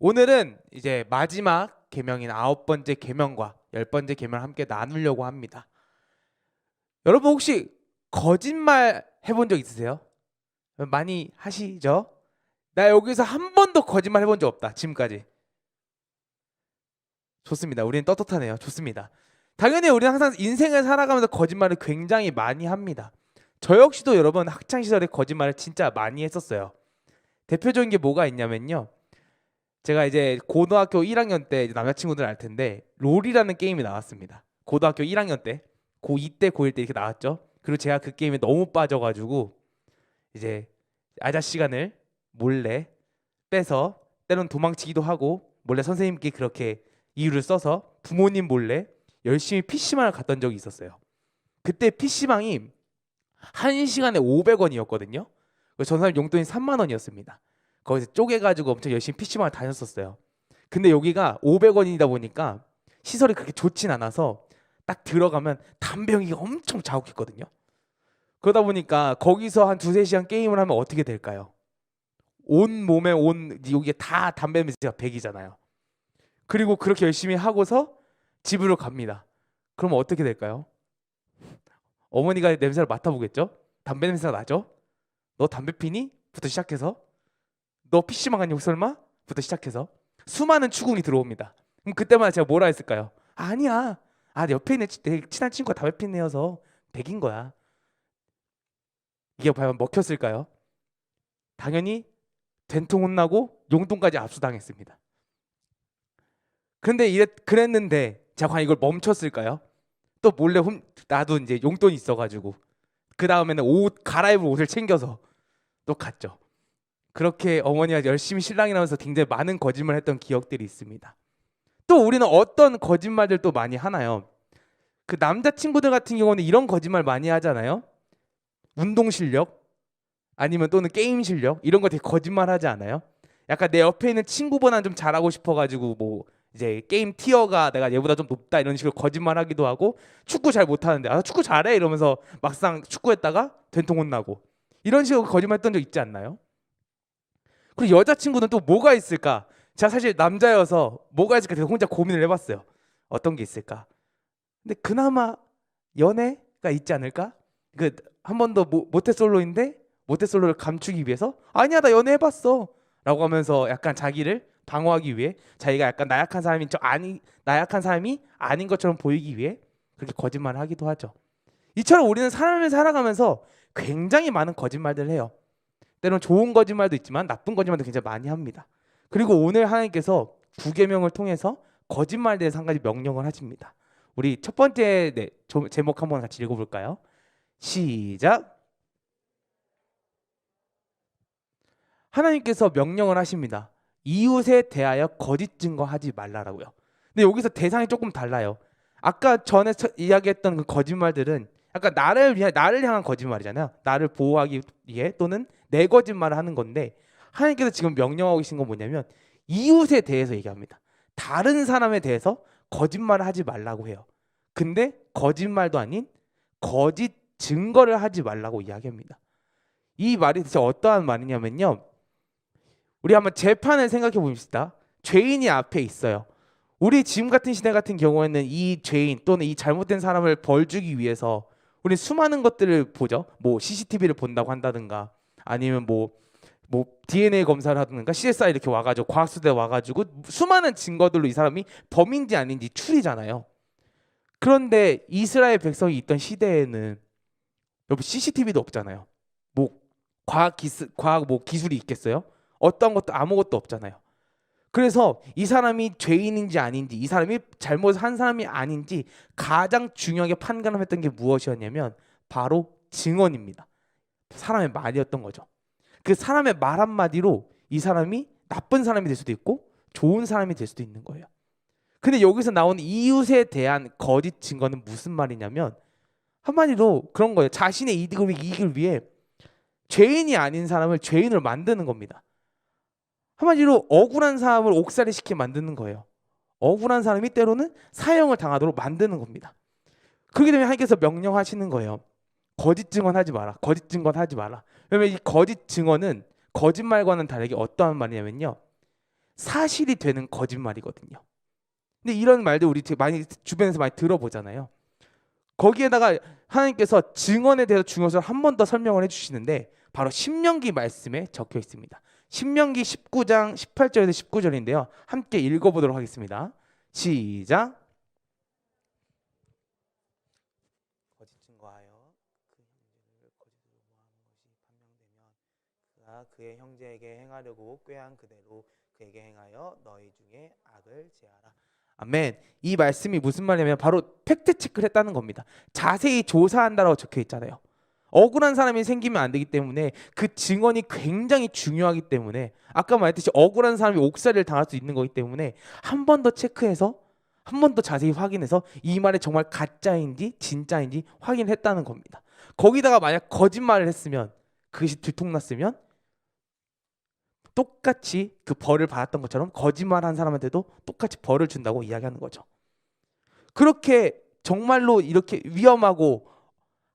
오늘은 이제 마지막 계명인 9번째 계명과 10번째 계명을 함께 나누려고 합니다. 여러분 혹시 거짓말 해본 적 있으세요? 많이 하시죠? 나 여기서 한 번도 거짓말 해본 적 없다. 지금까지. 좋습니다. 우리는 떳떳하네요. 좋습니다. 당연히 우리는 항상 인생을 살아가면서 거짓말을 굉장히 많이 합니다. 저 역시도 여러분 학창시절에 거짓말을 진짜 많이 했었어요. 대표적인 게 뭐가 있냐면요. 제가 이제 고등학교 1학년 때 남자친구들 알 텐데 롤이라는 게임이 나왔습니다. 고등학교 1학년 때 고2 때 고1 때 이렇게 나왔죠. 그리고 제가 그 게임에 너무 빠져가지고 이제 아자 시간을 몰래 빼서 때론 도망치기도 하고 몰래 선생님께 그렇게 이유를 써서 부모님 몰래 열심히 PC방을 갔던 적이 있었어요. 그때 PC방이 1시간에 500원이었거든요. 전 사람 용돈이 3만 원이었습니다. 거기서 쪼개가지고 엄청 열심히 PC방을 다녔었어요. 근데 여기가 500원이다 보니까 시설이 그렇게 좋진 않아서 딱 들어가면 담배 연기가 엄청 자욱했거든요. 그러다 보니까 거기서 한 두세 시간 게임을 하면 어떻게 될까요? 온 몸에 온 여기에 다 담배 냄새가 배기잖아요. 그리고 그렇게 열심히 하고서 집으로 갑니다. 그러면 어떻게 될까요? 어머니가 냄새를 맡아보겠죠? 담배 냄새가 나죠? 너 담배 피니? 부터 시작해서 너 PC방 갔니 설마? 부터 시작해서 수많은 추궁이 들어옵니다. 그럼 그때마다 제가 뭐라 했을까요? 아니야. 옆에 있는 내 친한 친구가 담배 피는 애여서 백인 거야. 이게 과연 먹혔을까요? 당연히 된통 혼나고 용돈까지 압수당했습니다. 그런데 그랬는데 제가 과연 이걸 멈췄을까요? 또 몰래 나도 이제 용돈이 있어가지고 그 다음에는 갈아입을 옷을 챙겨서 또 갔죠. 그렇게 어머니가 열심히 신랑이라면서 굉장히 많은 거짓말을 했던 기억들이 있습니다. 또 우리는 어떤 거짓말들 또 많이 하나요? 그 남자친구들 같은 경우는 이런 거짓말 많이 하잖아요. 운동 실력 아니면 또는 게임 실력 이런 거 되게 거짓말 하지 않아요? 약간 내 옆에 있는 친구보다는 좀 잘하고 싶어가지고 뭐 이제 게임 티어가 내가 얘보다 좀 높다 이런 식으로 거짓말 하기도 하고 축구 잘 못하는데 축구 잘해 이러면서 막상 축구했다가 된통 혼나고 이런 식으로 거짓말 했던 적 있지 않나요? 그리고 여자친구는 또 뭐가 있을까? 제가 사실 남자여서 뭐가 있을까 제가 혼자 고민을 해봤어요. 어떤 게 있을까? 근데 그나마 연애가 있지 않을까? 그 한 번도 모태솔로인데 모태솔로를 감추기 위해서 아니야 나 연애해봤어 라고 하면서 약간 자기를 방어하기 위해 자기가 약간 나약한 사람인 척 아니 나약한 사람이 아닌 것처럼 보이기 위해 그렇게 거짓말을 하기도 하죠. 이처럼 우리는 삶을 살아가면서 굉장히 많은 거짓말들을 해요. 때론 좋은 거짓말도 있지만 나쁜 거짓말도 굉장히 많이 합니다. 그리고 오늘 하나님께서 구계명을 통해서 거짓말에 대해서 한 가지 명령을 하십니다. 우리 첫 번째 제목 한번 같이 읽어볼까요? 시작. 하나님께서 명령을 하십니다. 이웃에 대하여 거짓 증거하지 말라라고요. 근데 여기서 대상이 조금 달라요. 아까 전에 이야기했던 그 거짓말들은 약간 나를 향한 거짓말이잖아요. 나를 보호하기 위해 또는 내 거짓말을 하는 건데 하나님께서 지금 명령하고 계신 건 뭐냐면 이웃에 대해서 얘기합니다. 다른 사람에 대해서 거짓말을 하지 말라고 해요. 근데 거짓말도 아닌 거짓 증거를 하지 말라고 이야기합니다. 이 말이 대체 어떠한 말이냐면요. 우리 한번 재판을 생각해 봅시다. 죄인이 앞에 있어요. 우리 지금 같은 시대 같은 경우에는 이 죄인 또는 이 잘못된 사람을 벌 주기 위해서 우리 수많은 것들을 보죠. 뭐 CCTV를 본다고 한다든가 아니면 뭐 DNA 검사를 하든가 CSI 이렇게 와가지고 과학수대 와가지고 수많은 증거들로 이 사람이 범인지 아닌지 추리잖아요. 그런데 이스라엘 백성이 있던 시대에는 여러분 CCTV도 없잖아요. 뭐 과학 뭐 기술이 있겠어요? 어떤 것도 아무것도 없잖아요. 그래서 이 사람이 죄인인지 아닌지 이 사람이 잘못한 사람이 아닌지 가장 중요하게 판단했던 게 무엇이었냐면 바로 증언입니다. 사람의 말이었던 거죠. 그 사람의 말 한마디로 이 사람이 나쁜 사람이 될 수도 있고 좋은 사람이 될 수도 있는 거예요. 근데 여기서 나온 이웃에 대한 거짓 증거는 무슨 말이냐면 한마디로 그런 거예요. 자신의 이익을 위해 죄인이 아닌 사람을 죄인으로 만드는 겁니다. 한마디로 억울한 사람을 옥살이 시켜 만드는 거예요. 억울한 사람이 때로는 사형을 당하도록 만드는 겁니다. 그렇게 되면 하나님께서 명령하시는 거예요. 거짓 증언하지 마라. 거짓 증언하지 마라. 왜냐면 이 거짓 증언은 거짓말과는 다르게 어떠한 말이냐면요. 사실이 되는 거짓말이거든요. 근데 이런 말들 우리 많이 주변에서 많이 들어보잖아요. 거기에다가 하나님께서 증언에 대해서 중요성을 한 번 더 설명을 해주시는데 바로 신명기 말씀에 적혀 있습니다. 신명기 19장 18절에서 19절인데요. 함께 읽어보도록 하겠습니다. 시작. 거짓 증거하여 그 형제를 거짓으로 모하는 것이 판명되면 그가 그의 형제에게 행하려고 꾀한 그대로 그에게 행하여 너희 중에 악을 제하라. 아멘. 이 말씀이 무슨 말이냐면 바로 팩트 체크를 했다는 겁니다. 자세히 조사한다라고 적혀 있잖아요. 억울한 사람이 생기면 안 되기 때문에 그 증언이 굉장히 중요하기 때문에 아까 말했듯이 억울한 사람이 옥살이를 당할 수 있는 거기 때문에 한 번 더 체크해서 한 번 더 자세히 확인해서 이 말이 정말 가짜인지 진짜인지 확인했다는 겁니다. 거기다가 만약 거짓말을 했으면 그것이 들통났으면 똑같이 그 벌을 받았던 것처럼 거짓말한 사람한테도 똑같이 벌을 준다고 이야기하는 거죠. 그렇게 정말로 이렇게 위험하고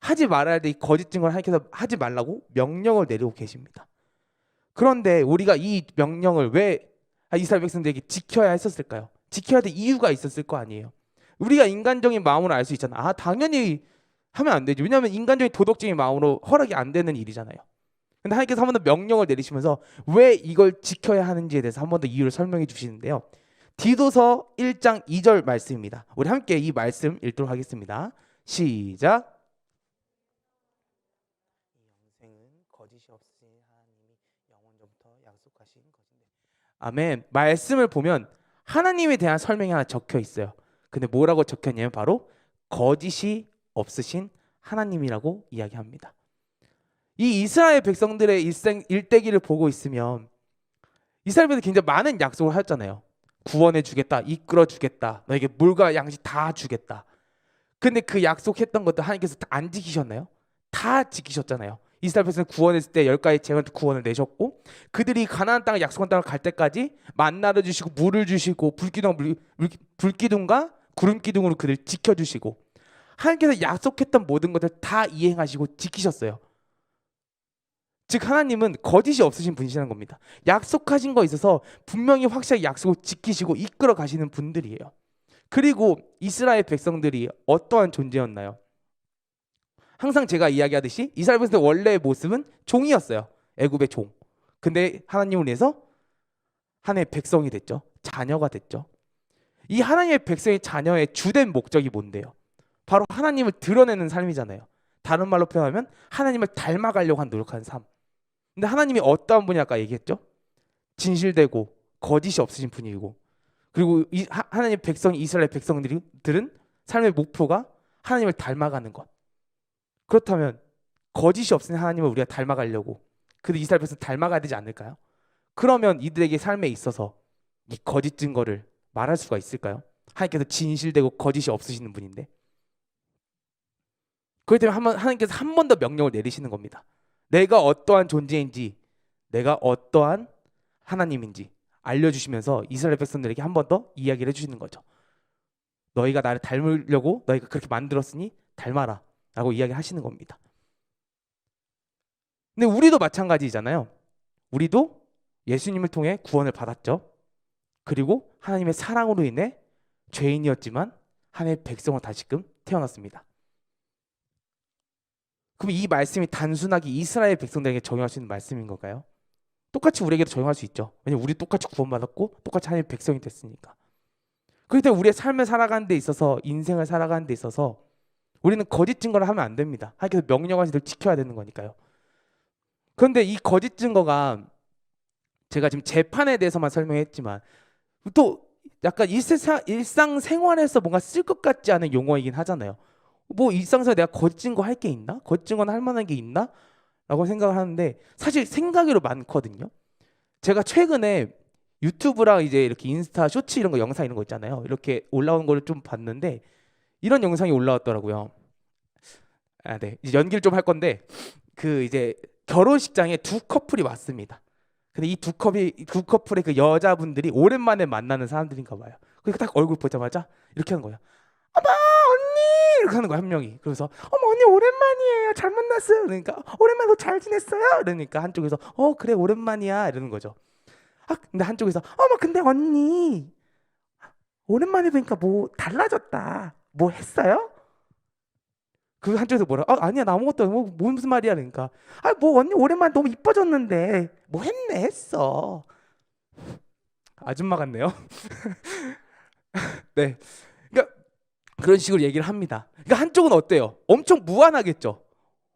하지 말아야 될 거짓 증거를 하나님께서 하지 말라고 명령을 내리고 계십니다. 그런데 우리가 이 명령을 왜 이스라엘 백성들에게 지켜야 했었을까요? 지켜야 될 이유가 있었을 거 아니에요. 우리가 인간적인 마음으로 알 수 있잖아. 당연히 하면 안 되지. 왜냐하면 인간적인 도덕적인 마음으로 허락이 안 되는 일이잖아요. 근데 하나님께서 한 번 더 명령을 내리시면서 왜 이걸 지켜야 하는지에 대해서 한 번 더 이유를 설명해 주시는데요. 디도서 1장 2절 말씀입니다. 우리 함께 이 말씀 읽도록 하겠습니다. 시작. 거짓이 없으신 하나님이 영원전부터 약속하신 것인데. 아멘. 말씀을 보면 하나님에 대한 설명이 하나 적혀 있어요. 근데 뭐라고 적혔냐면 바로 거짓이 없으신 하나님이라고 이야기합니다. 이 이스라엘 백성들의 일대기를 보고 있으면 이스라엘 백성들이 굉장히 많은 약속을 하였잖아요. 구원해 주겠다, 이끌어 주겠다, 너에게 물과 양식 다 주겠다. 근데 그 약속했던 것도 하나님께서 다 안 지키셨나요? 다 지키셨잖아요. 이스라엘 백성을 구원했을 때 10가지 재앙을 구원을 내셨고 그들이 가나안 땅을 약속한 땅을 갈 때까지 만나를 주시고 물을 주시고 불기둥과 구름기둥으로 그들 지켜주시고 하나님께서 약속했던 모든 것을 다 이행하시고 지키셨어요. 즉 하나님은 거짓이 없으신 분이시라는 겁니다. 약속하신 거 있어서 분명히 확실하게 약속을 지키시고 이끌어 가시는 분들이에요. 그리고 이스라엘 백성들이 어떠한 존재였나요? 항상 제가 이야기하듯이 이스라엘 백성의 원래의 모습은 종이었어요. 애굽의 종. 근데 하나님을 위해서 하나님의 백성이 됐죠. 자녀가 됐죠. 이 하나님의 백성의 자녀의 주된 목적이 뭔데요? 바로 하나님을 드러내는 삶이잖아요. 다른 말로 표현하면 하나님을 닮아가려고 한 노력하는 삶. 근데 하나님이 어떠한 분이 아까 얘기했죠? 진실되고 거짓이 없으신 분이고 그리고 하나님의 백성 이스라엘 백성들은 삶의 목표가 하나님을 닮아가는 것. 그렇다면 거짓이 없으신 하나님을 우리가 닮아가려고 그들 이스라엘 백성 닮아가야 되지 않을까요? 그러면 이들에게 삶에 있어서 이 거짓 증거를 말할 수가 있을까요? 하나님께서 진실되고 거짓이 없으시는 분인데 그렇기 때문에 하나님께서 한 번 더 명령을 내리시는 겁니다. 내가 어떠한 존재인지 내가 어떠한 하나님인지 알려주시면서 이스라엘 백성들에게 한 번 더 이야기를 해주시는 거죠. 너희가 나를 닮으려고 너희가 그렇게 만들었으니 닮아라 라고 이야기하시는 겁니다. 근데 우리도 마찬가지잖아요. 우리도 예수님을 통해 구원을 받았죠. 그리고 하나님의 사랑으로 인해 죄인이었지만 하나님의 백성으로 다시금 태어났습니다. 그럼 이 말씀이 단순하게 이스라엘 백성들에게 적용할 수 있는 말씀인 걸까요? 똑같이 우리에게도 적용할 수 있죠. 왜냐하면 우리 똑같이 구원받았고 똑같이 하나님의 백성이 됐으니까. 그렇기 때문에 우리의 삶을 살아가는 데 있어서 인생을 살아가는 데 있어서 우리는 거짓 증거를 하면 안 됩니다. 하나님께서 명령하신 대로 지켜야 되는 거니까요. 그런데 이 거짓 증거가 제가 지금 재판에 대해서만 설명했지만 또 약간 일상생활에서 뭔가 쓸 것 같지 않은 용어이긴 하잖아요. 뭐 일상생활 내가 거짓 증거 할 게 있나? 거짓 증거는 할 만한 게 있나? 라고 생각을 하는데 사실 생각으로 많거든요. 제가 최근에 유튜브랑 이제 이렇게 인스타 쇼츠 이런 거 영상 이런 거 있잖아요. 이렇게 올라온 거를 좀 봤는데 이런 영상이 올라왔더라고요. 네. 이제 연기를 좀 할 건데 그 이제 결혼식장에 두 커플이 왔습니다. 근데 이 두 커플의 그 여자분들이 오랜만에 만나는 사람들인가 봐요. 그러니까 딱 얼굴 보자마자 이렇게 하는 거예요. 어머 언니 이렇게 하는 거야 한 명이. 그래서 어머 언니 오랜만이에요. 잘 만났어요. 그러니까 오랜만에 너 잘 지냈어요? 그러니까 한쪽에서 그래 오랜만이야 이러는 거죠. 근데 한쪽에서 어머 근데 언니 오랜만에 뵈니까 뭐 달라졌다. 뭐 했어요? 그 한쪽에서 뭐라? 아니야 나 아무것도 뭐 무슨 말이야 그러니까 뭐 언니 오랜만에 너무 이뻐졌는데 뭐 했네 했어. 아줌마 같네요. 네. 그러니까 그런 식으로 얘기를 합니다. 그러니까 한쪽은 어때요? 엄청 무안하겠죠.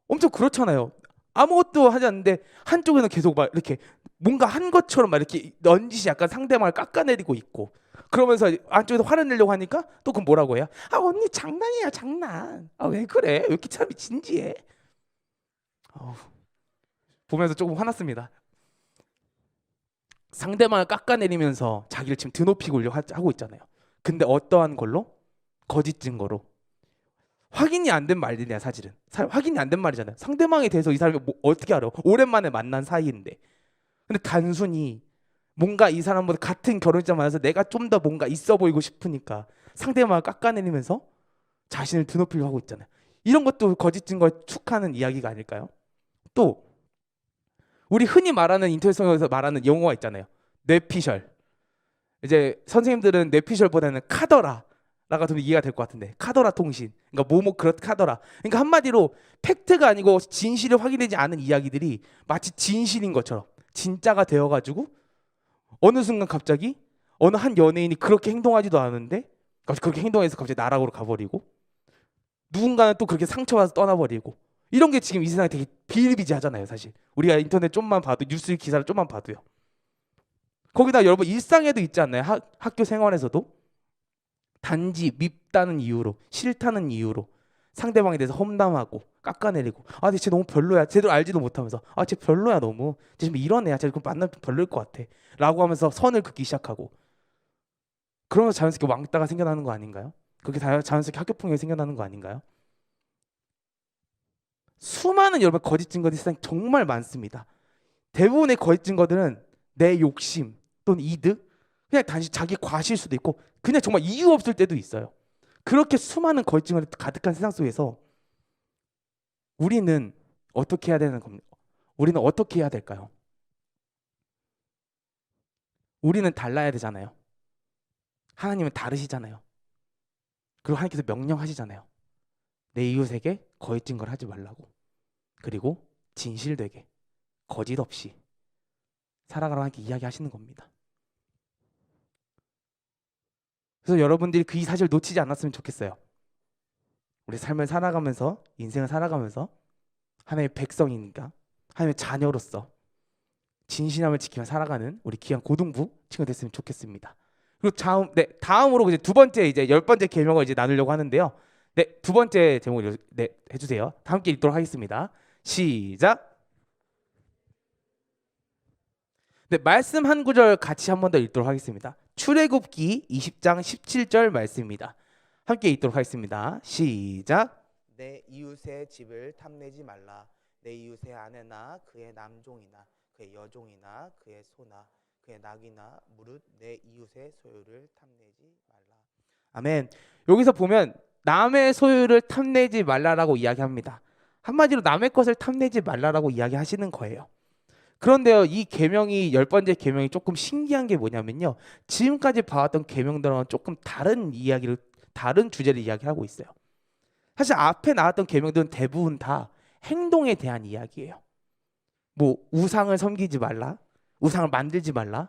엄청 그렇잖아요. 아무것도 하지 않는데 한쪽에는 계속 막 이렇게 뭔가 한 것처럼 막 이렇게 넌지시 약간 상대방을 깎아내리고 있고 그러면서 안쪽에서 화를 내려고 하니까 또 그럼 뭐라고 해요? 언니 장난이야 장난. 왜 그래? 왜 이렇게 참 진지해? 어우, 보면서 조금 화났습니다. 상대방을 깎아내리면서 자기를 지금 드높이고 하고 있잖아요. 근데 어떠한 걸로? 거짓 증거로. 확인이 안 된 말이냐 사실은. 확인이 안 된 말이잖아요. 상대방에 대해서 이 사람이 뭐 어떻게 알아? 오랜만에 만난 사이인데. 근데 단순히 뭔가 이 사람보다 같은 결혼자 만나서 내가 좀 더 뭔가 있어 보이고 싶으니까 상대방을 깎아내리면서 자신을 드높이려고 하고 있잖아요. 이런 것도 거짓 증거에 축하는 이야기가 아닐까요? 또 우리 흔히 말하는 인터넷에서 말하는 용어가 있잖아요. 뇌피셜. 이제 선생님들은 뇌피셜보다는 카더라라가 좀 이해가 될 것 같은데 카더라 통신. 그러니까 뭐뭐 그렇카더라. 그러니까 한마디로 팩트가 아니고 진실을 확인되지 않은 이야기들이 마치 진실인 것처럼 진짜가 되어가지고 어느 순간 갑자기 어느 한 연예인이 그렇게 행동하지도 않은데 갑자기 그렇게 행동해서 갑자기 나락으로 가버리고 누군가는 또 그렇게 상처받아서 떠나버리고 이런 게 지금 이 세상에 되게 비일비재하잖아요. 사실 우리가 인터넷 좀만 봐도 뉴스 기사를 좀만 봐도요. 거기다 여러분 일상에도 있지 않나요? 학교 생활에서도 단지 밉다는 이유로 싫다는 이유로 상대방에 대해서 험담하고 깎아내리고 근데 쟤 너무 별로야 제대로 알지도 못하면서 쟤 별로야 너무 쟤 지금 이런 애야 쟤 그럼 만나면 별로일 것 같아 라고 하면서 선을 긋기 시작하고 그러면서 자연스럽게 왕따가 생겨나는 거 아닌가요? 그렇게 자연스럽게 학교 폭력이 생겨나는 거 아닌가요? 수많은 여러분 거짓 증거들이 세상에 정말 많습니다. 대부분의 거짓 증거들은 내 욕심 또는 이득 그냥 단지 자기 과실 수도 있고 그냥 정말 이유 없을 때도 있어요. 그렇게 수많은 거짓 증거들이 가득한 세상 속에서 우리는 어떻게 해야 되는 겁니까? 우리는 어떻게 해야 될까요? 우리는 달라야 되잖아요. 하나님은 다르시잖아요. 그리고 하나님께서 명령하시잖아요. 내 이웃에게 거짓 증거를 하지 말라고. 그리고 진실되게 거짓 없이 살아가라고 하나님께 이야기하시는 겁니다. 그래서 여러분들이 그 이 사실을 놓치지 않았으면 좋겠어요. 우리 삶을 살아가면서 인생을 살아가면서 하나님의 백성이니까 하나님의 자녀로서 진실함을 지키며 살아가는 우리 귀한 고등부 친구 됐으면 좋겠습니다. 그리고 다음으로 이제 두 번째 이제 10번째 계명을 이제 나누려고 하는데요. 네, 두 번째 제목을 해주세요. 다 함께 읽도록 하겠습니다. 시작. 네, 말씀 한 구절 같이 한 번 더 읽도록 하겠습니다. 출애굽기 20장 17절 말씀입니다. 함께 읽도록 하겠습니다. 시작. 내 이웃의 집을 탐내지 말라. 내 이웃의 아내나 그의 남종이나 그의 여종이나 그의 소나 그의 낙이나 무릇 내 이웃의 소유를 탐내지 말라. 아멘. 여기서 보면 남의 소유를 탐내지 말라라고 이야기합니다. 한마디로 남의 것을 탐내지 말라라고 이야기하시는 거예요. 그런데요, 이 계명이 10번째 계명이 조금 신기한 게 뭐냐면요. 지금까지 봐왔던 계명들은 조금 다른 주제를 이야기하고 있어요. 사실 앞에 나왔던 계명들은 대부분 다 행동에 대한 이야기예요. 뭐 우상을 섬기지 말라, 우상을 만들지 말라.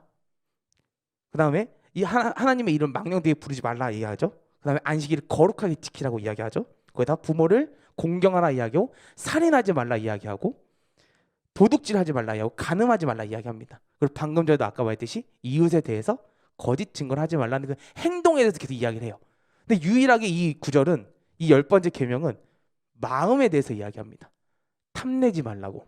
그다음에 이 하나님의 이름 망령되게 부르지 말라 이야기하죠. 그다음에 안식일을 거룩하게 지키라고 이야기하죠. 거기다 부모를 공경하라 이야기하고 살인하지 말라 이야기하고 도둑질하지 말라 이야기하고 간음하지 말라 이야기합니다. 그리고 방금 전에도 아까 말했듯이 이웃에 대해서 거짓 증거를 하지 말라는 그 행동에 대해서 계속 이야기를 해요. 근데 유일하게 이 구절은 이 10번째 계명은 마음에 대해서 이야기합니다. 탐내지 말라고.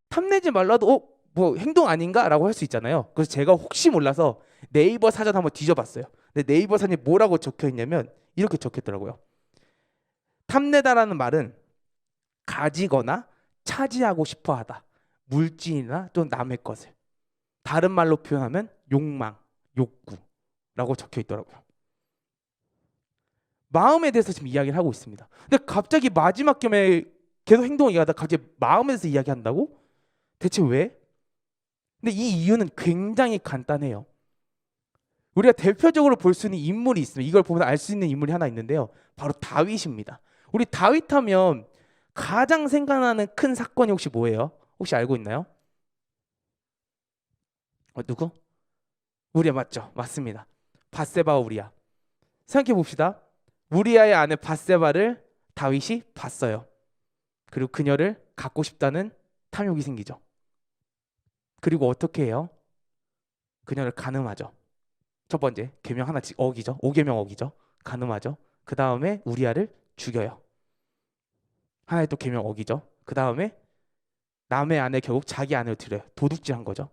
탐내지 말라도 뭐 행동 아닌가라고 할 수 있잖아요. 그래서 제가 혹시 몰라서 네이버 사전 한번 뒤져봤어요. 근데 네이버 사전에 뭐라고 적혀있냐면 이렇게 적혔더라고요. 탐내다라는 말은 가지거나 차지하고 싶어하다. 물질이나 또는 남의 것을. 다른 말로 표현하면 욕망, 욕구라고 적혀있더라고요. 마음에 대해서 지금 이야기를 하고 있습니다. 근데 갑자기 마지막 겸에 계속 행동 얘기하다 갑자기 마음에 대해서 이야기한다고? 대체 왜? 근데 이 이유는 굉장히 간단해요. 우리가 대표적으로 볼 수 있는 인물이 있습니다. 이걸 보면 알 수 있는 인물이 하나 있는데요. 바로 다윗입니다. 우리 다윗 하면 가장 생각나는 큰 사건이 혹시 뭐예요? 혹시 알고 있나요? 누구? 우리야 맞죠? 맞습니다. 밧세바와 우리야. 생각해 봅시다. 우리아의 아내 밧세바를 다윗이 봤어요. 그리고 그녀를 갖고 싶다는 탐욕이 생기죠. 그리고 어떻게 해요? 그녀를 간음하죠. 첫 번째 계명 하나 어기죠. 5계명 어기죠. 간음하죠. 그 다음에 우리아를 죽여요. 하나의 또 계명 어기죠. 그 다음에 남의 아내 결국 자기 아내로 들여요. 도둑질한 거죠.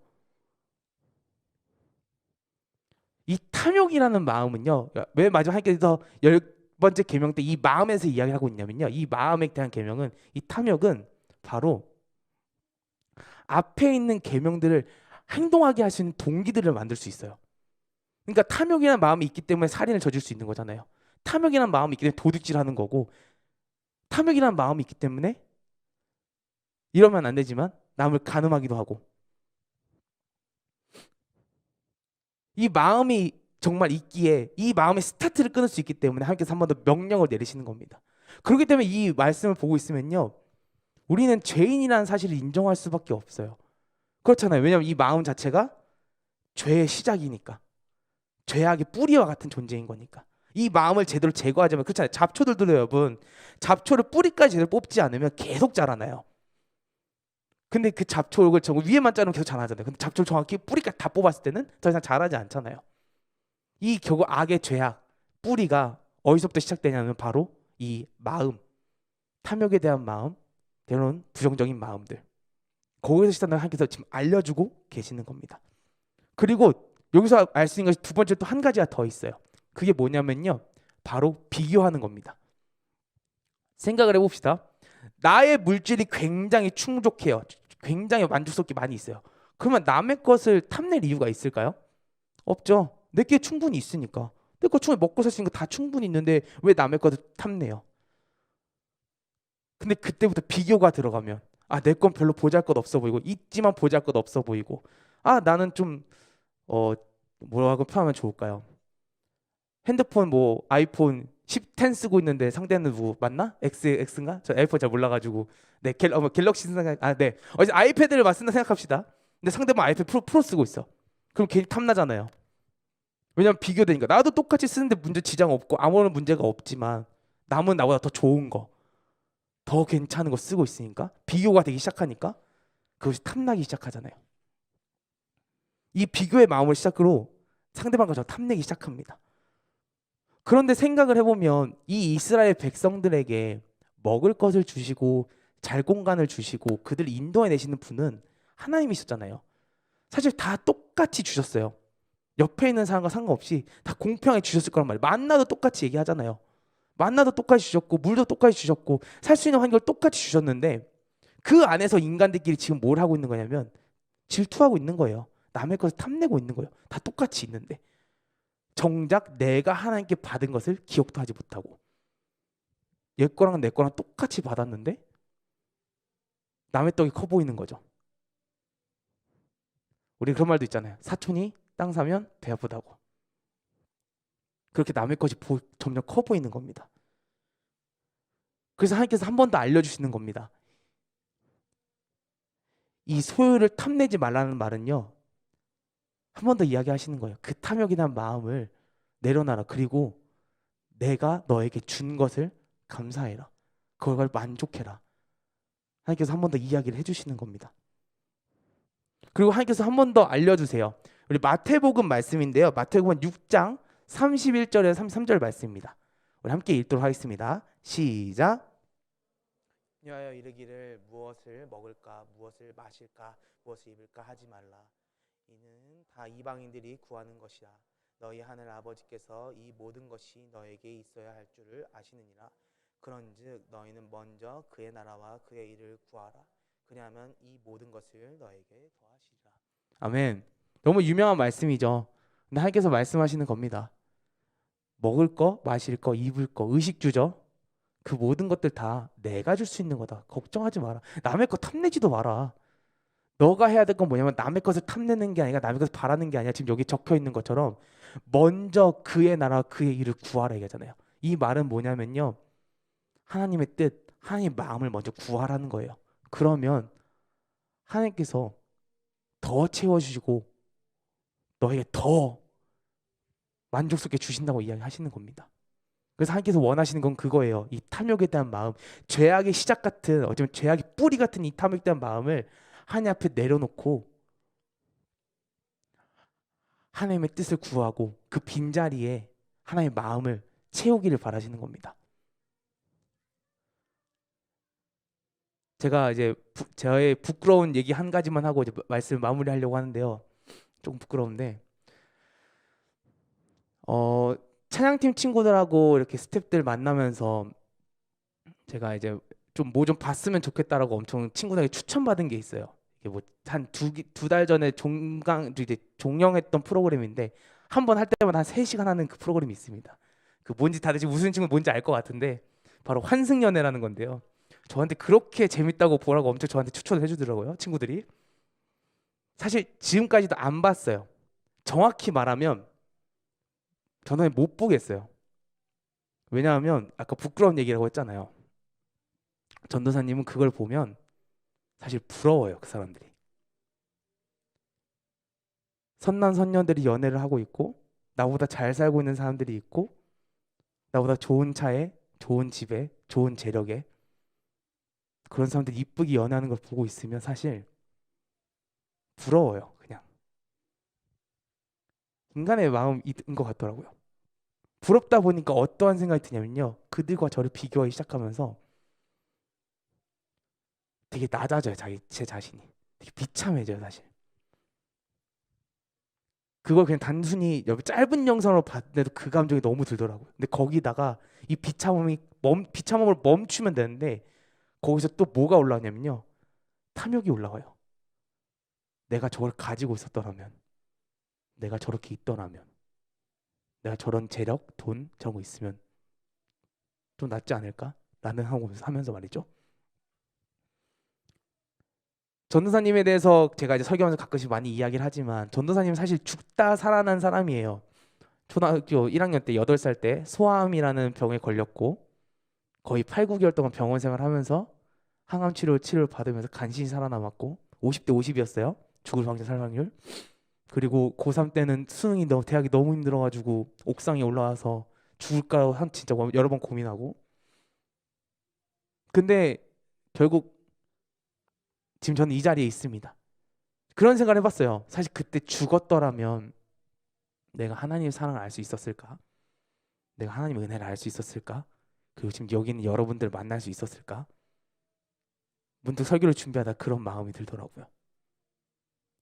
이 탐욕이라는 마음은요. 왜 마지막 하나님께서 10번째 계명 때 이 마음에서 이야기하고 있냐면요. 이 마음에 대한 계명은 이 탐욕은 바로 앞에 있는 계명들을 행동하게 할 수 있는 동기들을 만들 수 있어요. 그러니까 탐욕이라는 마음이 있기 때문에 살인을 저질 수 있는 거잖아요. 탐욕이라는 마음이 있기 때문에 도둑질하는 거고 탐욕이라는 마음이 있기 때문에 이러면 안 되지만 남을 간음하기도 하고 이 마음이 정말 있기에 이 마음의 스타트를 끊을 수 있기 때문에 하나님께서 한 번 더 명령을 내리시는 겁니다. 그렇기 때문에 이 말씀을 보고 있으면요. 우리는 죄인이라는 사실을 인정할 수밖에 없어요. 그렇잖아요. 왜냐하면 이 마음 자체가 죄의 시작이니까. 죄악의 뿌리와 같은 존재인 거니까. 이 마음을 제대로 제거하자면 그렇잖아요. 잡초들도 여러분 잡초를 뿌리까지 제대로 뽑지 않으면 계속 자라나요. 근데 그 잡초를 위에만 자르면 계속 자라잖아요. 근데 잡초를 정확히 뿌리까지 다 뽑았을 때는 더 이상 자라지 않잖아요. 이 결국 악의 죄악 뿌리가 어디서부터 시작되냐면 바로 이 마음, 탐욕에 대한 마음, 때로는 부정적인 마음들. 거기서 시작하는 하나님께서 지금 알려주고 계시는 겁니다. 그리고 여기서 알 수 있는 것이 두 번째 또 한 가지가 더 있어요. 그게 뭐냐면요. 바로 비교하는 겁니다. 생각을 해봅시다. 나의 물질이 굉장히 충족해요. 굉장히 만족스럽게 많이 있어요. 그러면 남의 것을 탐낼 이유가 있을까요? 없죠. 내게 충분히 있으니까. 내 거 충분히 먹고 살 수 있는 거 다 충분히 있는데 왜 남의 것을 탐내요? 근데 그때부터 비교가 들어가면 내 건 별로 보잘것 없어 보이고 있지만 보잘것 없어 보이고 나는 좀 뭐라고 표현하면 좋을까요? 핸드폰 뭐 아이폰 10 쓰고 있는데 상대는 누구 맞나? X인가? 저 아이폰 잘 몰라가지고 네 갤럭시 생각 네 어제 아이패드를 쓴다 생각합시다. 근데 상대방 아이패드 프로 쓰고 있어. 그럼 괜히 탐나잖아요. 왜냐면 비교되니까 나도 똑같이 쓰는데 문제 지장 없고 아무런 문제가 없지만 남은 나보다 더 좋은 거, 더 괜찮은 거 쓰고 있으니까 비교가 되기 시작하니까 그것이 탐나기 시작하잖아요. 이 비교의 마음을 시작으로 상대방과 저 탐내기 시작합니다. 그런데 생각을 해보면 이 이스라엘 백성들에게 먹을 것을 주시고 잘 공간을 주시고 그들 인도해 내시는 분은 하나님이셨잖아요. 사실 다 똑같이 주셨어요. 옆에 있는 사람과 상관없이 다 공평하게 주셨을 거란 말이에요. 만나도 똑같이 얘기하잖아요. 만나도 똑같이 주셨고 물도 똑같이 주셨고 살 수 있는 환경을 똑같이 주셨는데 그 안에서 인간들끼리 지금 뭘 하고 있는 거냐면 질투하고 있는 거예요. 남의 것을 탐내고 있는 거예요. 다 똑같이 있는데 정작 내가 하나님께 받은 것을 기억도 하지 못하고 얘 거랑 내 거랑 똑같이 받았는데 남의 떡이 커 보이는 거죠. 우리 그런 말도 있잖아요. 사촌이 땅 사면 배 아프다고. 그렇게 남의 것이 점점 커 보이는 겁니다. 그래서 하나님께서 한 번 더 알려주시는 겁니다. 이 소유를 탐내지 말라는 말은요. 한 번 더 이야기하시는 거예요. 그 탐욕이란 마음을 내려놔라. 그리고 내가 너에게 준 것을 감사해라. 그걸 만족해라. 하나님께서 한 번 더 이야기를 해주시는 겁니다. 그리고 하나님께서 한 번 더 알려주세요. 우리 마태복음 말씀인데요. 마태복음 6장 31절에서 33절 말씀입니다. 우리 함께 읽도록 하겠습니다. 시작. 여하여 이르기를 무엇을 먹을까 무엇을 마실까 무엇을 입을까 하지 말라. 이는 다 이방인들이 구하는 것이라. 너희 하늘 아버지께서 이 모든 것이 너에게 있어야 할 줄을 아시느니라. 그런즉 너희는 먼저 그의 나라와 그의 일을 구하라. 그리하면 이 모든 것을 너에게 더하시리라. 아멘. 너무 유명한 말씀이죠. 근데 하나님께서 말씀하시는 겁니다. 먹을 거, 마실 거, 입을 거, 의식주죠. 그 모든 것들 다 내가 줄 수 있는 거다. 걱정하지 마라. 남의 거 탐내지도 마라. 너가 해야 될 건 뭐냐면 남의 것을 탐내는 게 아니라 남의 것을 바라는 게 아니라 지금 여기 적혀 있는 것처럼 먼저 그의 나라와 그의 일을 구하라 얘기하잖아요. 이 말은 뭐냐면요. 하나님의 뜻, 하나님의 마음을 먼저 구하라는 거예요. 그러면 하나님께서 더 채워주시고 너에게 더 만족스럽게 주신다고 이야기하시는 겁니다. 그래서 하나님께서 원하시는 건 그거예요. 이 탐욕에 대한 마음, 죄악의 시작 같은 어쩌면 죄악의 뿌리 같은 이 탐욕에 대한 마음을 하나님 앞에 내려놓고 하나님의 뜻을 구하고 그 빈자리에 하나님의 마음을 채우기를 바라시는 겁니다. 제가 이제 저의 부끄러운 얘기 한 가지만 하고 이제 말씀 마무리하려고 하는데요. 조금 부끄러운데 찬양팀 친구들하고 이렇게 스태프들 만나면서 제가 이제 좀 뭐 좀 봤으면 좋겠다라고 엄청 친구들에게 추천받은 게 있어요. 이게 뭐 한 두 달 전에 이제 종영했던 프로그램인데 한 번 할 때마다 한 3시간 하는 그 프로그램이 있습니다. 그 뭔지 다들 지금 무슨 친구 뭔지 알 것 같은데 바로 환승연애라는 건데요. 저한테 그렇게 재밌다고 보라고 엄청 저한테 추천을 해주더라고요, 친구들이. 사실 지금까지도 안 봤어요. 정확히 말하면 저는 못 보겠어요. 왜냐하면 아까 부끄러운 얘기라고 했잖아요. 전도사님은 그걸 보면 사실 부러워요, 그 사람들이. 선남 선녀들이 연애를 하고 있고 나보다 잘 살고 있는 사람들이 있고 나보다 좋은 차에 좋은 집에 좋은 재력에 그런 사람들이 이쁘게 연애하는 걸 보고 있으면 사실 부러워요. 그냥 인간의 마음인 것 같더라고요. 부럽다 보니까 어떠한 생각이 드냐면요, 그들과 저를 비교하기 시작하면서 되게 낮아져요. 제 자신이 되게 비참해져요. 사실 그걸 그냥 단순히 여기 짧은 영상으로 봤는데도 그 감정이 너무 들더라고요. 근데 거기다가 이 비참함을 멈추면 되는데 거기서 또 뭐가 올라오냐면요, 탐욕이 올라와요. 내가 저걸 가지고 있었더라면, 내가 저렇게 있더라면, 내가 저런 재력, 돈 저런 거 있으면 좀 낫지 않을까? 라는 하면서 말이죠. 전도사님에 대해서 제가 이제 설교하면서 가끔씩 많이 이야기를 하지만 전도사님은 사실 죽다 살아난 사람이에요. 초등학교 1학년 때 8살 때 소아암이라는 병에 걸렸고 거의 8, 9개월 동안 병원 생활하면서 항암 치료를 받으면서 간신히 살아남았고 50대 50이었어요. 죽을 확률 살 확률. 그리고 고3 때는 대학이 너무 힘들어가지고 옥상에 올라와서 죽을까 한 진짜 여러 번 고민하고. 근데 결국 지금 저는 이 자리에 있습니다. 그런 생각을 해봤어요. 사실 그때 죽었더라면 내가 하나님의 사랑을 알 수 있었을까? 내가 하나님의 은혜를 알 수 있었을까? 그리고 지금 여기 있는 여러분들 만날 수 있었을까? 문득 설교를 준비하다 그런 마음이 들더라고요.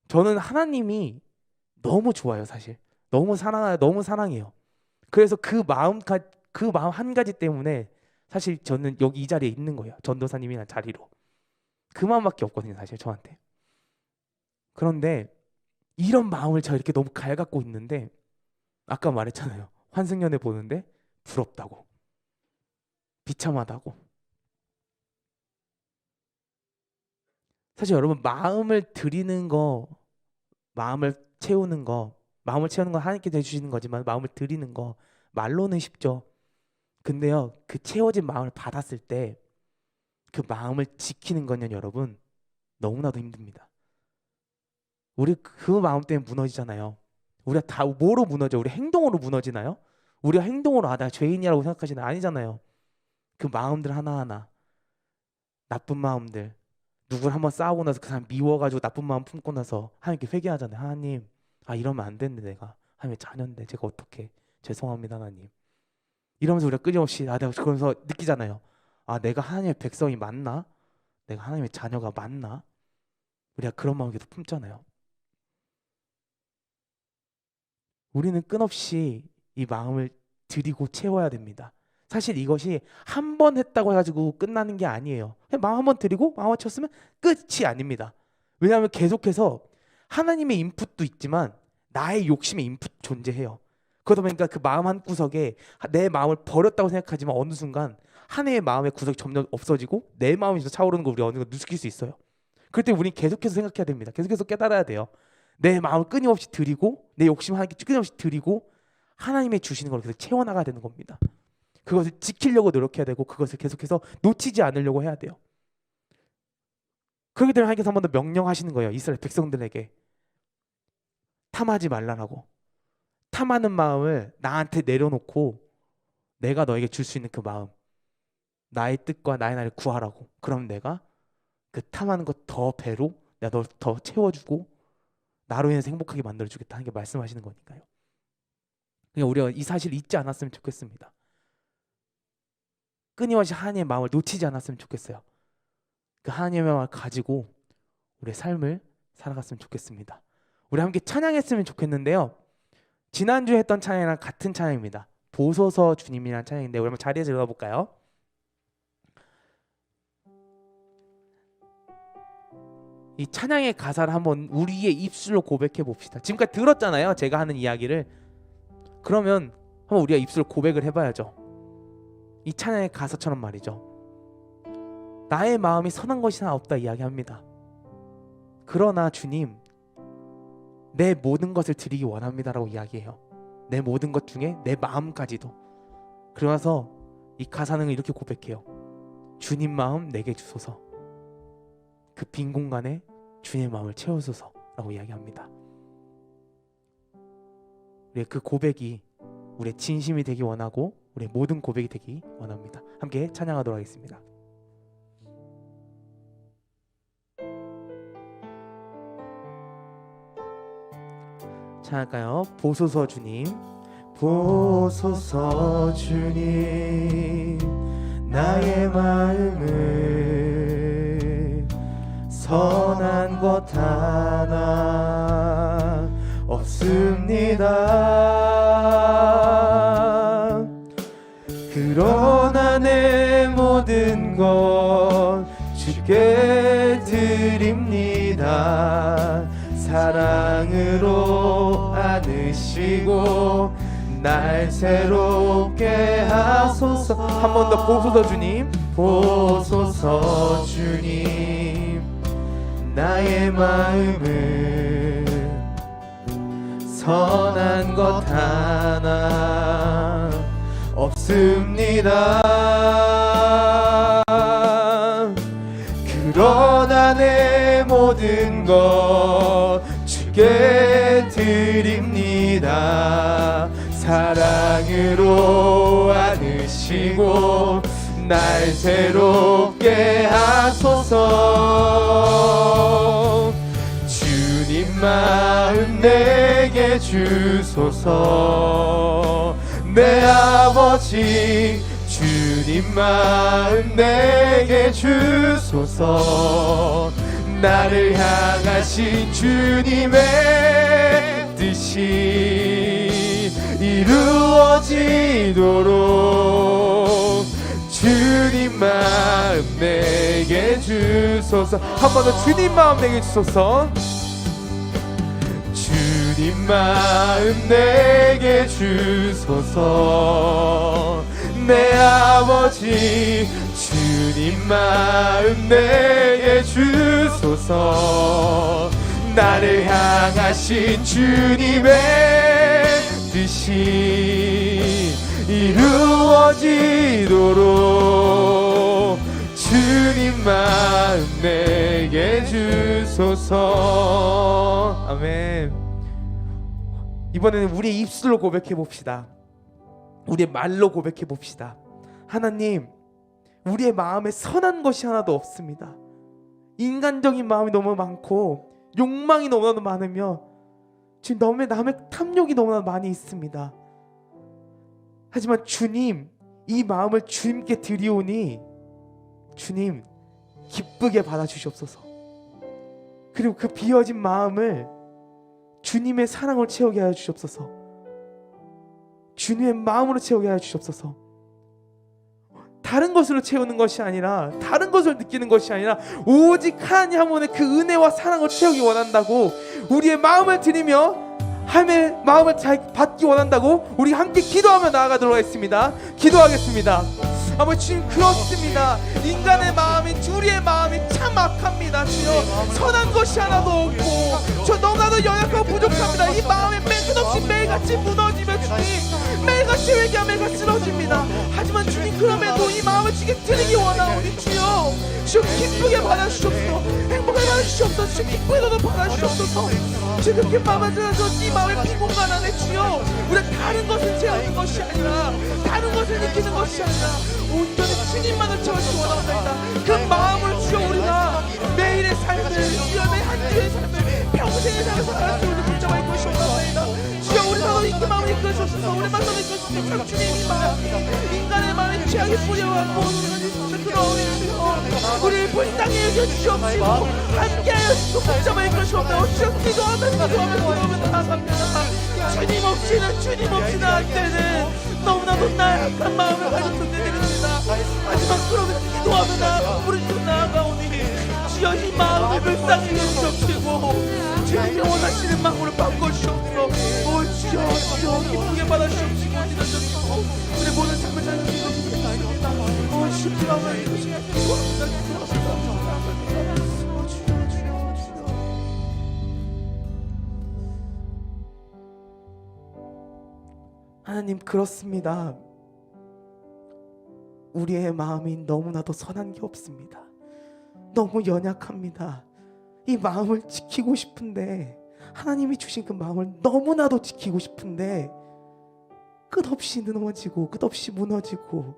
저는 하나님이 너무 좋아요, 사실. 너무 사랑해요. 그래서 그 마음 한 가지 때문에 사실 저는 여기 이 자리에 있는 거예요. 전도사님이란 자리로. 그 마음밖에 없거든요, 사실 저한테. 그런데 이런 마음을 제가 이렇게 너무 갈갖고 있는데 아까 말했잖아요. 환승연애 보는데 부럽다고, 비참하다고. 사실 여러분 마음을 드리는 거, 마음을 채우는 거, 마음을 채우는 건 하나님께서 해주시는 거지만 마음을 드리는 거 말로는 쉽죠. 근데요, 그 채워진 마음을 받았을 때 그 마음을 지키는 건요, 여러분 너무나도 힘듭니다. 우리 그 마음 때문에 무너지잖아요. 우리가 다 뭐로 무너져? 우리 행동으로 무너지나요? 우리가 행동으로 나 죄인이라고 생각하시나요? 아니잖아요. 그 마음들 하나하나, 나쁜 마음들, 누굴 한번 싸우고 나서 그 사람 미워가지고 나쁜 마음 품고 나서 하나님께 회개하잖아요. 하나님, 이러면 안 되는데 내가 하나님의 자녀인데 제가 어떻게, 죄송합니다 하나님. 이러면서 우리가 끊임없이 내가 그러면서 느끼잖아요. 내가 하나님의 백성이 맞나? 내가 하나님의 자녀가 맞나? 우리가 그런 마음을 계속 품잖아요. 우리는 끊없이 이 마음을 드리고 채워야 됩니다. 사실 이것이 한 번 했다고 해가지고 끝나는 게 아니에요. 그냥 마음 한 번 드리고 마음 맞췄으면 끝이 아닙니다. 왜냐하면 계속해서 하나님의 인풋도 있지만 나의 욕심의 인풋 존재해요. 그러다 보니까 그 마음 한 구석에 내 마음을 버렸다고 생각하지만 어느 순간 한 해의 마음의 구석이 점점 없어지고 내 마음이 더 차오르는 걸 우리가 어느 순간 느낄 수 있어요. 그럴 때 우린 계속해서 생각해야 됩니다. 계속해서 깨달아야 돼요. 내 마음을 끊임없이 드리고 내 욕심 하나님께 끊임없이 드리고 하나님의 주시는 걸 계속 채워나가야 되는 겁니다. 그것을 지키려고 노력해야 되고 그것을 계속해서 놓치지 않으려고 해야 돼요. 그렇기 때문에 하나님께서 한 번 더 명령하시는 거예요. 이스라엘 백성들에게 탐하지 말라라고. 탐하는 마음을 나한테 내려놓고 내가 너에게 줄 수 있는 그 마음, 나의 뜻과 나의 나를 구하라고. 그럼 내가 그 탐하는 것 더 배로 내가 널 더 채워주고 나로 인해서 행복하게 만들어주겠다 하는 게 말씀하시는 거니까요. 그러니까 우리가 이 사실을 잊지 않았으면 좋겠습니다. 끊임없이 하나님의 마음을 놓치지 않았으면 좋겠어요. 그 하나님의 마음을 가지고 우리의 삶을 살아갔으면 좋겠습니다. 우리 함께 찬양했으면 좋겠는데요. 지난주에 했던 찬양이랑 같은 찬양입니다. 보소서 주님이라는 찬양인데 우리 한번 자리에서 읽어볼까요? 이 찬양의 가사를 한번 우리의 입술로 고백해 봅시다. 지금까지 들었잖아요, 제가 하는 이야기를. 그러면 한번 우리가 입술로 고백을 해봐야죠. 이 찬양의 가사처럼 말이죠. 나의 마음이 선한 것이 하나 없다 이야기합니다. 그러나 주님, 내 모든 것을 드리기 원합니다라고 이야기해요. 내 모든 것 중에 내 마음까지도. 그러면서 이 가사는 이렇게 고백해요. 주님 마음 내게 주소서. 그 빈 공간에 주님의 마음을 채워소서라고 이야기합니다. 우리의 그 고백이 우리의 진심이 되기 원하고 우리의 모든 고백이 되기 원합니다. 함께 찬양하도록 하겠습니다. 찬양할까요? 보소서 주님, 보소서 주님, 나의 마음을 선한 것 하나 없습니다. 그러나 내 모든 것 주께 드립니다. 사랑으로 안으시고 날 새롭게 하소서. 한 번 더 보소서 주님, 보소서 주님, 나의 마음을 선한 것 하나 없습니다. 그러나 내 모든 것 주께 드립니다. 사랑으로 안으시고 날 새롭게 하소서. 주님 마음 내게 주소서. 내 아버지 주님 마음 내게 주소서. 나를 향하신 주님의 뜻이 이루어지도록 주님 마음 내게 주소서. 한 번 더 주님 마음 내게 주소서. 주님 마음 내게 주소서. 내 아버지 주님 마음 내게 주소서. 나를 향하신 주님의 뜻이 이루어지도록 주님 마음 내게 주소서. 아멘. 이번에는 우리의 입술로 고백해 봅시다. 우리의 말로 고백해 봅시다. 하나님, 우리의 마음에 선한 것이 하나도 없습니다. 인간적인 마음이 너무 많고 욕망이 너무나도 많으며 지금 남의 탐욕이 너무나 많이 있습니다. 하지만 주님, 이 마음을 주님께 드리오니 주님 기쁘게 받아주시옵소서. 그리고 그 비어진 마음을 주님의 사랑으로 채우게 하여 주시옵소서. 주님의 마음으로 채우게 하여 주시옵소서. 다른 것으로 채우는 것이 아니라, 다른 것을 느끼는 것이 아니라 오직 하나님 한 분의 그 은혜와 사랑을 채우기 원한다고, 우리의 마음을 드리며 하나님의 마음을 잘 받기 원한다고 우리 함께 기도하며 나아가도록 하겠습니다. 기도하겠습니다. 아버지 주님 그렇습니다. 인간의 마음이 우리의 마음이 참 악합니다. 주여 선한 것이 하나도 없고 저 너무나도 연약하고 부족합니다. 이 마음이 끝없이 매일같이 무너지며 주님 매일같이 회개하며 매일같이 쓰러집니다. 하지만 주님 그럼에도 이 마음을 주께 드리기 원하오니 주여 주여 기쁘게 받아주시옵소서. 행복하게 받아주시옵소서. 주여 기쁘게도 받아주시옵소서. 주여 그렇게 받아주셔서 이 마음의 빈공간 안에 주여 우리가 다른 것을 채우는 것이 아니라 다른 것을 느끼는 것이 아니라 온전히 주님만을 채우시기 원합니다. 그 마음을 주여 우리가 매일의 삶을 주여 매 한 주의 삶을 평생의 삶을 살아갈 수 있는 붙잡아 것이 원합니다. 주여 우리 나도 이 마음을 이끌어주셔서 우리 만나도 이끌어주셔서 참 주님 이 마음이 인간의 마음에 죄악이 뿌려왔고 우리를 불쌍히 여겨주시옵시고 함께하여 주시고 붙잡아 이끌어주시옵소서. 주여 기도하면 나아갑니다. 주님 없이는 안 되는 너무나도 나약한 마음을 가지고 내드립니다. 하지만 그러면 기도하면 나아가 부르짖고 나아가오니 주여 이 마음을 불쌍히 여겨주시옵시고 주님이 원하시는 마음으로 바꿔주시옵소서. 오 주여 기쁘게 받아주시옵시고 지나주시옵소서. 우리 모든 삶을 살려주시고 싶습니다. 오 쉽지 마음을 이루시옵소서. 하나님 그렇습니다. 우리의 마음이 너무나도 선한 게 없습니다. 너무 연약합니다. 이 마음을 지키고 싶은데 하나님이 주신 그 마음을 너무나도 지키고 싶은데 끝없이 넘어지고 끝없이 무너지고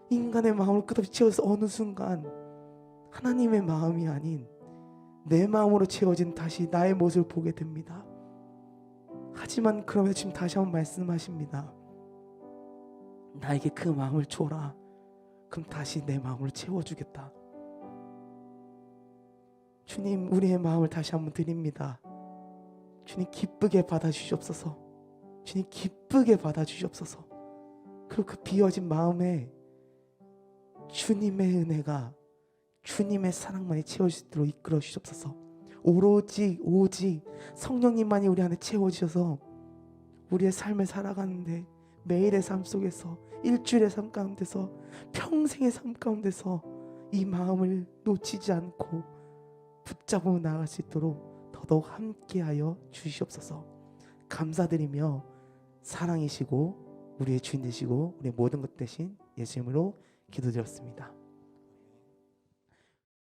인간의 마음을 끝없이 채워서 어느 순간 하나님의 마음이 아닌 내 마음으로 채워진 다시 나의 모습을 보게 됩니다. 하지만 그러면서 지금 다시 한번 말씀하십니다. 나에게 그 마음을 줘라. 그럼 다시 내 마음을 채워주겠다. 주님 우리의 마음을 다시 한번 드립니다. 주님 기쁘게 받아주시옵소서. 주님 기쁘게 받아주시옵소서. 그리고 그 비어진 마음에 주님의 은혜가 주님의 사랑만이 채워지도록 이끌어 주시옵소서. 오직 성령님만이 우리 안에 채워주셔서 우리의 삶을 살아가는데 매일의 삶 속에서 일주일의 삶 가운데서 평생의 삶 가운데서 이 마음을 놓치지 않고 붙잡고 나아갈 수 있도록 더더욱 함께하여 주시옵소서. 감사드리며 사랑이시고 우리의 주인 되시고 우리의 모든 것 되신 예수 이름으로 기도드렸습니다.